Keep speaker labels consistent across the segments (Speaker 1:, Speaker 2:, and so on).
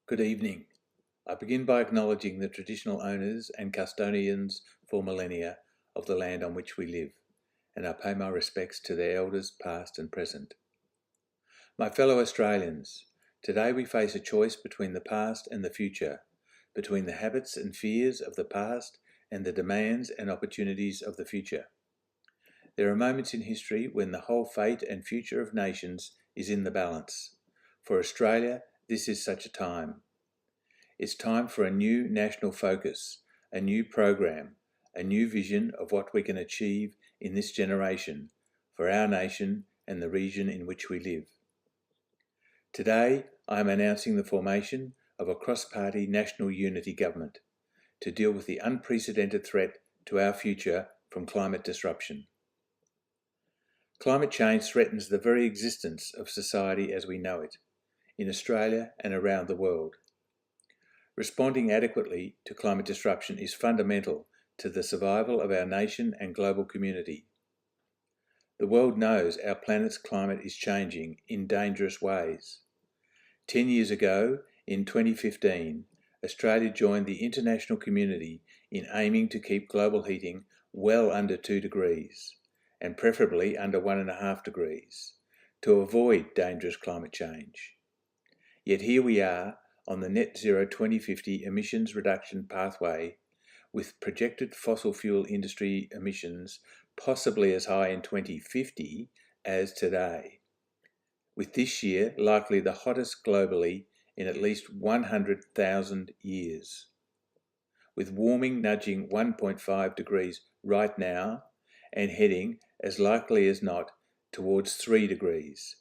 Speaker 1: Good evening. I begin by acknowledging the traditional owners and custodians for millennia of the land on which we live, and I pay my respects to their elders past and present. My fellow Australians, today we face a choice between the past and the future, between the habits and fears of the past and the demands and opportunities of the future. There are moments in history when the whole fate and future of nations is in the balance. For Australia, this is such a time. It's time for a new national focus, a new program, a new vision of what we can achieve in this generation for our nation and the region in which we live. Today, I am announcing the formation of a cross-party national unity government to deal with the unprecedented threat to our future from climate disruption. Climate change threatens the very existence of society as we know it, in Australia and around the world. Responding adequately to climate disruption is fundamental to the survival of our nation and global community. The world knows our planet's climate is changing in dangerous ways. 10 years ago, in 2015, Australia joined the international community in aiming to keep global heating well under 2 degrees, and preferably under 1.5 degrees, to avoid dangerous climate change. Yet here we are, on the net zero 2050 emissions reduction pathway, with projected fossil fuel industry emissions possibly as high in 2050 as today, with this year likely the hottest globally in at least 100,000 years, with warming nudging 1.5 degrees right now and heading, as likely as not, towards 3 degrees,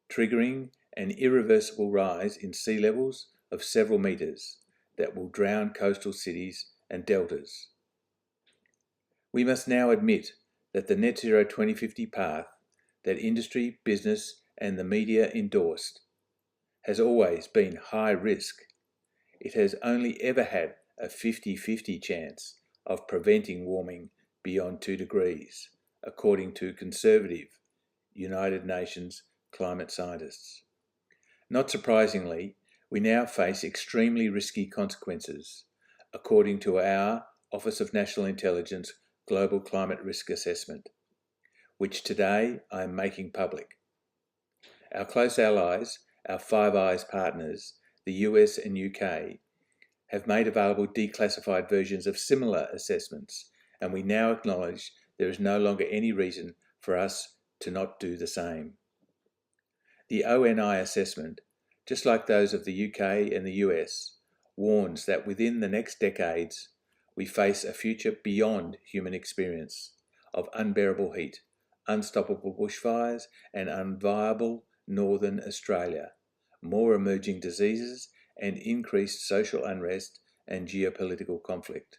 Speaker 1: triggering an irreversible rise in sea levels of several metres that will drown coastal cities and deltas. We must now admit that the net zero 2050 path that industry, business and the media endorsed has always been high risk. It has only ever had a 50-50 chance of preventing warming beyond 2 degrees, according to conservative United Nations climate scientists. Not surprisingly, we now face extremely risky consequences, according to our Office of National Intelligence Global Climate Risk Assessment, which today I am making public. Our close allies, our Five Eyes partners, the US and UK, have made available declassified versions of similar assessments, and we now acknowledge there is no longer any reason for us to not do the same. The ONI assessment, just like those of the UK and the US, warns that within the next decades, we face a future beyond human experience of unbearable heat, unstoppable bushfires and unviable northern Australia, more emerging diseases and increased social unrest and geopolitical conflict,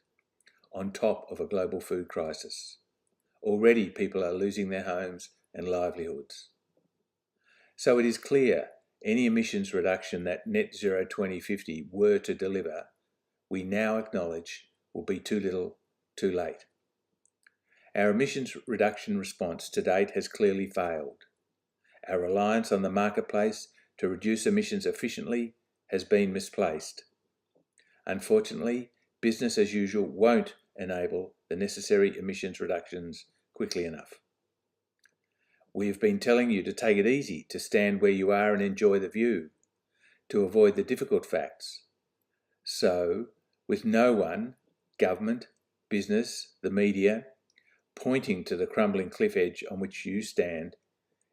Speaker 1: on top of a global food crisis. Already people are losing their homes and livelihoods. So it is clear any emissions reduction that net zero 2050 were to deliver, we now acknowledge will be too little, too late. Our emissions reduction response to date has clearly failed. Our reliance on the marketplace to reduce emissions efficiently has been misplaced. Unfortunately, business as usual won't enable the necessary emissions reductions quickly enough. We have been telling you to take it easy, to stand where you are and enjoy the view, to avoid the difficult facts. So, with no one, government, business, the media, pointing to the crumbling cliff edge on which you stand,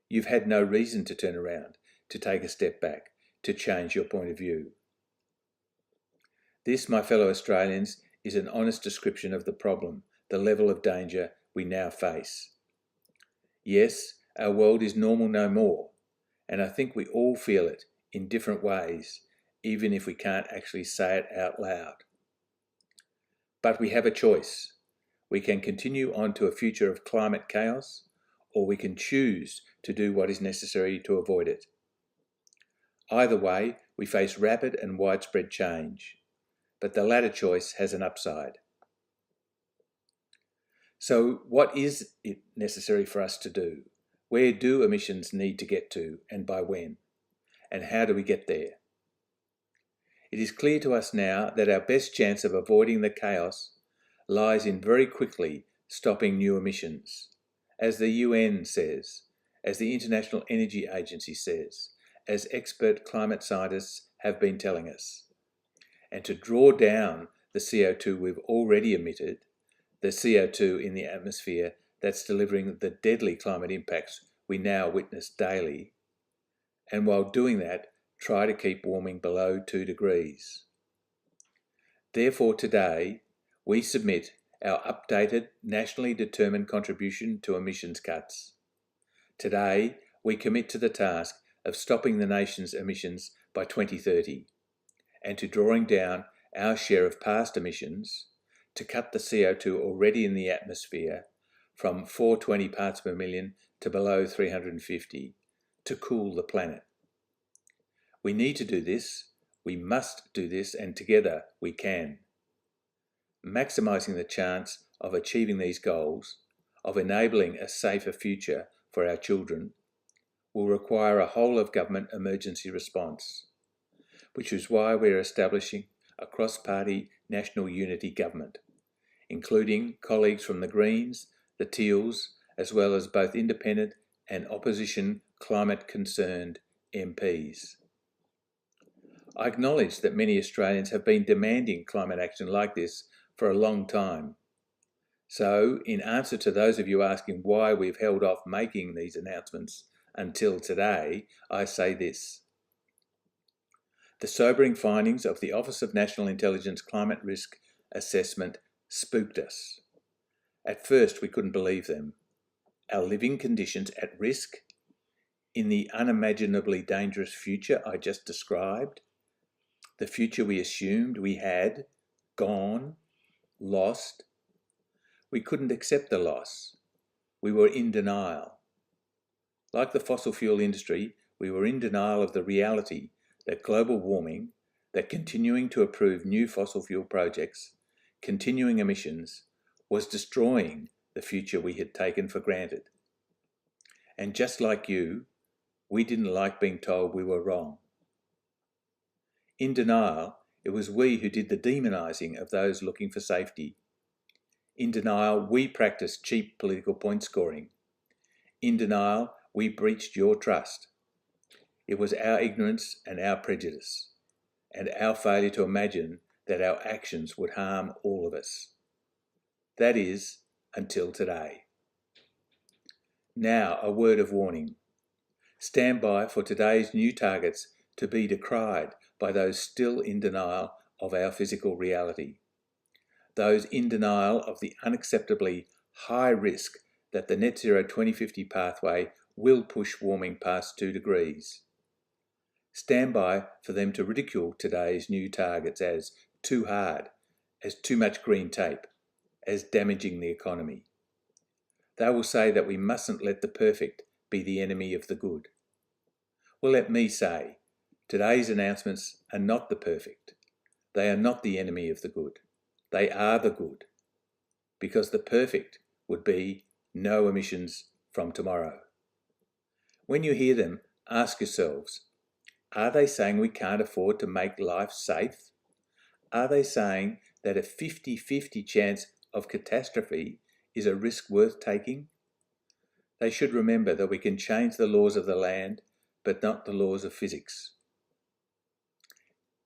Speaker 1: you've had no reason to turn around, to take a step back, to change your point of view. This, my fellow Australians, is an honest description of the problem, the level of danger we now face. Yes, our world is normal no more, and I think we all feel it in different ways, even if we can't actually say it out loud. But we have a choice. We can continue on to a future of climate chaos, or we can choose to do what is necessary to avoid it. Either way, we face rapid and widespread change, but the latter choice has an upside. So what is it necessary for us to do? Where do emissions need to get to and by when? And how do we get there? It is clear to us now that our best chance of avoiding the chaos lies in very quickly stopping new emissions. As the UN says, as the International Energy Agency says, as expert climate scientists have been telling us. And to draw down the CO2 we've already emitted, the CO2 in the atmosphere that's delivering the deadly climate impacts we now witness daily, and while doing that, try to keep warming below 2 degrees. Therefore, today, we submit our updated nationally determined contribution to emissions cuts. Today, we commit to the task of stopping the nation's emissions by 2030 and to drawing down our share of past emissions to cut the CO2 already in the atmosphere from 420 parts per million to below 350 to cool the planet. We need to do this, we must do this, and together we can. Maximising the chance of achieving these goals, of enabling a safer future for our children, will require a whole-of-government emergency response, which is why we are establishing a cross-party national unity government, including colleagues from the Greens, the Teals, as well as both independent and opposition climate-concerned MPs. I acknowledge that many Australians have been demanding climate action like this for a long time. So, in answer to those of you asking why we've held off making these announcements until today, I say this. The sobering findings of the Office of National Intelligence Climate Risk Assessment spooked us. At first, we couldn't believe them. Our living conditions at risk in the unimaginably dangerous future I just described, the future we assumed we had, gone, lost. We couldn't accept the loss. We were in denial. Like the fossil fuel industry, we were in denial of the reality that global warming, that continuing to approve new fossil fuel projects, continuing emissions, was destroying the future we had taken for granted. And just like you, we didn't like being told we were wrong. In denial, it was we who did the demonising of those looking for safety. In denial, we practiced cheap political point scoring. In denial, we breached your trust. It was our ignorance and our prejudice, and our failure to imagine that our actions would harm all of us. That is, until today. Now, a word of warning. Stand by for today's new targets to be decried by those still in denial of our physical reality. Those in denial of the unacceptably high risk that the net zero 2050 pathway will push warming past 2 degrees. Stand by for them to ridicule today's new targets as too hard, as too much green tape, as damaging the economy. They will say that we mustn't let the perfect be the enemy of the good. Well, let me say, today's announcements are not the perfect. They are not the enemy of the good. They are the good. Because the perfect would be no emissions from tomorrow. When you hear them, ask yourselves, are they saying we can't afford to make life safe? Are they saying that a 50-50 chance of catastrophe is a risk worth taking? They should remember that we can change the laws of the land, but not the laws of physics.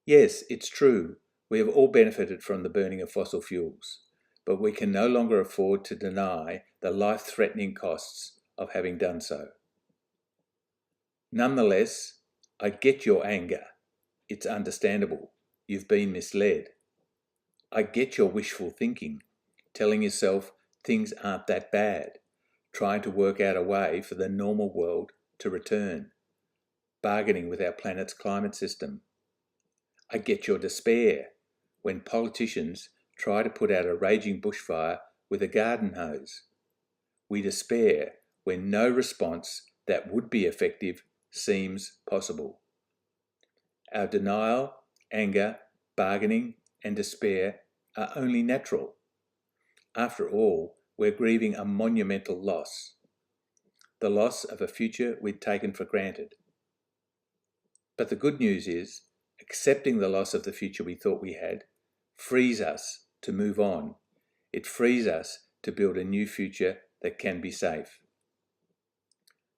Speaker 1: Yes, it's true, we have all benefited from the burning of fossil fuels, but we can no longer afford to deny the life-threatening costs of having done so. Nonetheless, I get your anger. It's understandable. You've been misled. I get your wishful thinking, telling yourself things aren't that bad, trying to work out a way for the normal world to return, bargaining with our planet's climate system. I get your despair when politicians try to put out a raging bushfire with a garden hose. We despair when no response that would be effective seems possible. Our denial, anger, bargaining, and despair are only natural. After all, we're grieving a monumental loss, the loss of a future we'd taken for granted. But the good news is, Accepting the loss of the future we thought we had frees us to move on. It frees us to build a new future that can be safe.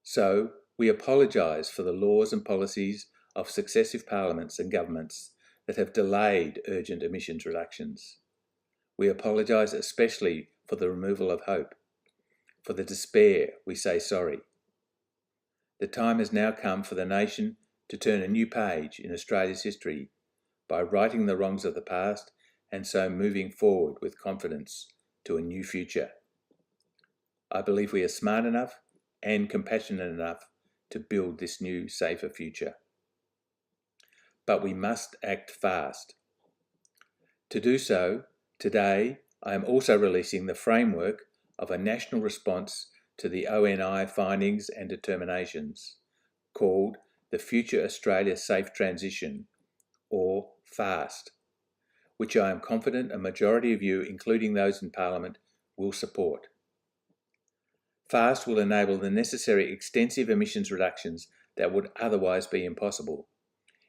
Speaker 1: So, we apologise for the laws and policies of successive parliaments and governments that have delayed urgent emissions reductions. We apologise especially for the removal of hope. For the despair, we say sorry. The time has now come for the nation to turn a new page in Australia's history by righting the wrongs of the past and so moving forward with confidence to a new future. I believe we are smart enough and compassionate enough to build this new, safer future. But we must act fast. To do so, today I am also releasing the framework of a national response to the ONI findings and determinations, called the Future Australia Safe Transition, or FAST, which I am confident a majority of you, including those in Parliament, will support. FAST will enable the necessary extensive emissions reductions that would otherwise be impossible.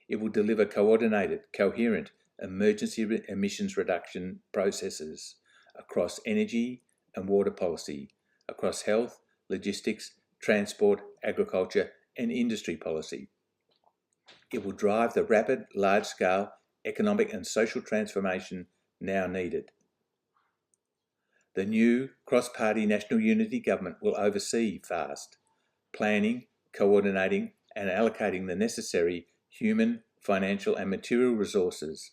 Speaker 1: It will deliver coordinated, coherent emergency emissions reduction processes across energy and water policy, across health, logistics, transport, agriculture and industry policy. It will drive the rapid, large-scale economic and social transformation now needed. The new cross-party National Unity Government will oversee FAST, planning, coordinating and allocating the necessary human, financial and material resources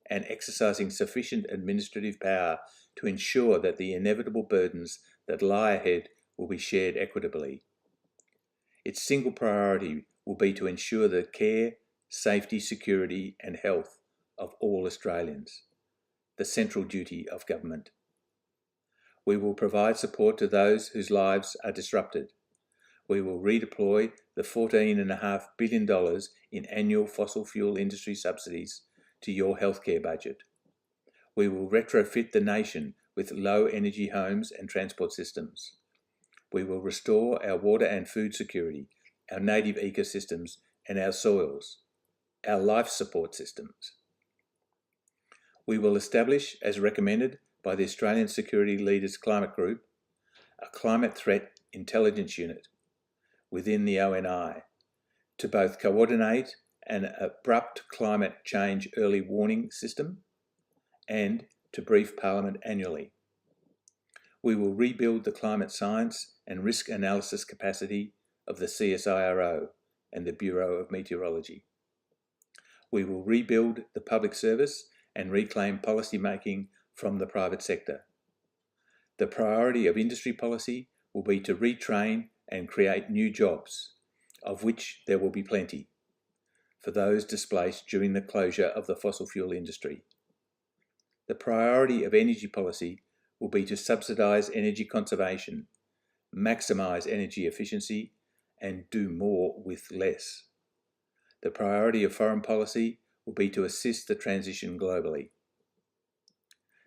Speaker 1: and exercising sufficient administrative power to ensure that the inevitable burdens that lie ahead will be shared equitably. Its single priority will be to ensure the care, safety, security and health of all Australians, the central duty of government. We will provide support to those whose lives are disrupted. We will redeploy the $14.5 billion in annual fossil fuel industry subsidies to your healthcare budget. We will retrofit the nation with low-energy homes and transport systems. We will restore our water and food security, our native ecosystems and our soils, our life support systems. We will establish, as recommended by the Australian Security Leaders Climate Group, a climate threat intelligence unit within the ONI to both coordinate an abrupt climate change early warning system and to brief Parliament annually. We will rebuild the climate science and risk analysis capacity of the CSIRO and the Bureau of Meteorology. We will rebuild the public service and reclaim policy making from the private sector. The priority of industry policy will be to retrain and create new jobs, of which there will be plenty, for those displaced during the closure of the fossil fuel industry. The priority of energy policy will be to subsidise energy conservation, maximise energy efficiency, and do more with less. The priority of foreign policy will be to assist the transition globally.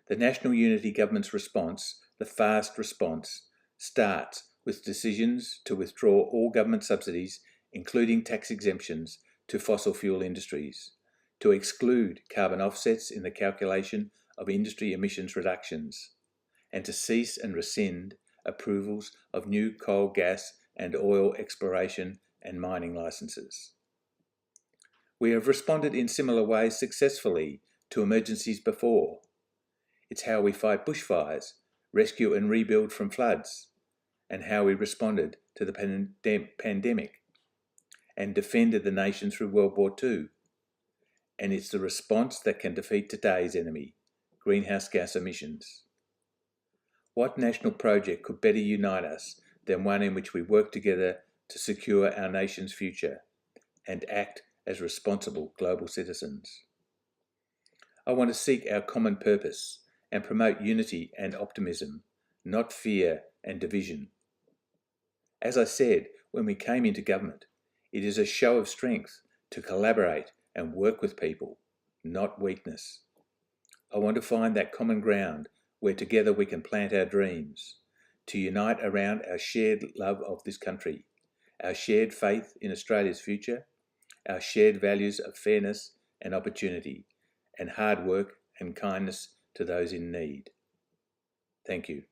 Speaker 1: The National Unity Government's response, the FAST response, starts with decisions to withdraw all government subsidies, including tax exemptions, to fossil fuel industries, to exclude carbon offsets in the calculation of industry emissions reductions, and to cease and rescind approvals of new coal, gas and oil exploration and mining licences. We have responded in similar ways successfully to emergencies before. It's how we fight bushfires, rescue and rebuild from floods, and how we responded to the pandemic and defended the nation through World War II. And it's the response that can defeat today's enemy, greenhouse gas emissions. What national project could better unite us than one in which we work together to secure our nation's future and act as responsible global citizens? I want to seek our common purpose and promote unity and optimism, not fear and division. As I said when we came into government, it is a show of strength to collaborate and work with people, not weakness. I want to find that common ground where together we can plant our dreams, to unite around our shared love of this country, our shared faith in Australia's future, our shared values of fairness, and opportunity, and hard work and kindness to those in need. Thank you.